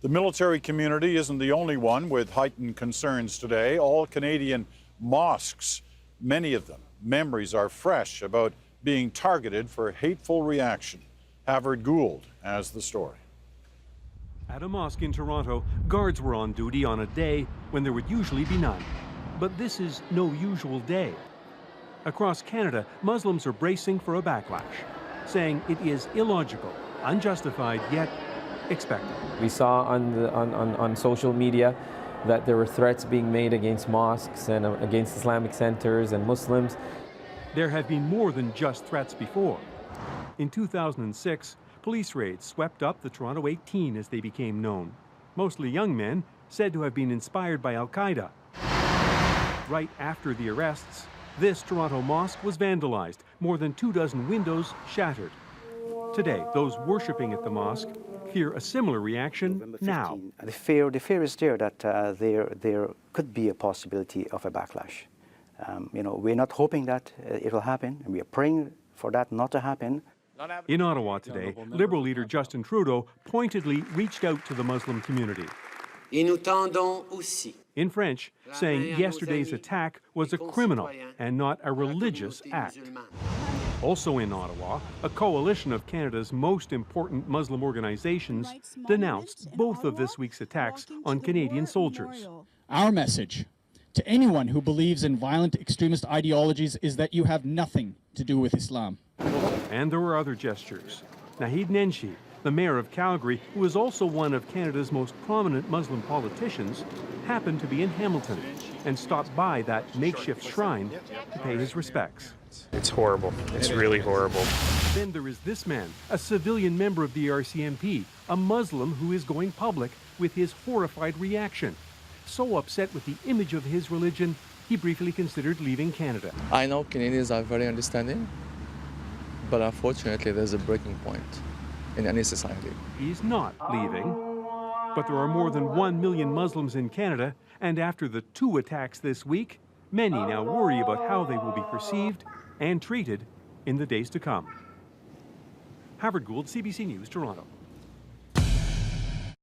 The military community isn't the only one with heightened concerns today. All Canadian mosques, many of them, memories are fresh about being targeted for hateful reaction. Havard Gould has the story. At a mosque in Toronto, guards were on duty on a day when there would usually be none. But this is no usual day. Across Canada, Muslims are bracing for a backlash, saying it is illogical, unjustified, yet expected. We saw on social media that there were threats being made against mosques and against Islamic centers and Muslims. There have been more than just threats before. In 2006, police raids swept up the Toronto 18 as they became known. Mostly young men said to have been inspired by Al-Qaeda. Right after the arrests, this Toronto mosque was vandalized, more than 24 windows shattered. Today, those worshipping at the mosque fear a similar reaction now. The fear is there that there could be a possibility of a backlash. We're not hoping that it will happen, and we are praying for that not to happen. In Ottawa today, Liberal leader Justin Trudeau pointedly reached out to the Muslim community. In French, saying yesterday's attack was a criminal and not a religious act. Also in Ottawa, a coalition of Canada's most important Muslim organizations denounced both of this week's attacks on Canadian soldiers. Our message to anyone who believes in violent extremist ideologies is that you have nothing to do with Islam. And there were other gestures. Naheed Nenshi, the mayor of Calgary, who is also one of Canada's most prominent Muslim politicians, happened to be in Hamilton and stopped by that makeshift shrine to pay his respects. It's horrible. It's really horrible. Then there is this man, a civilian member of the RCMP, a Muslim who is going public with his horrified reaction. So upset with the image of his religion, he briefly considered leaving Canada. I know Canadians are very understanding, but unfortunately there's a breaking point in any society. He's not leaving, but there are more than 1 million Muslims in Canada, and after the 2 attacks this week, many now worry about how they will be perceived and treated in the days to come. Havard Gould, CBC News, Toronto.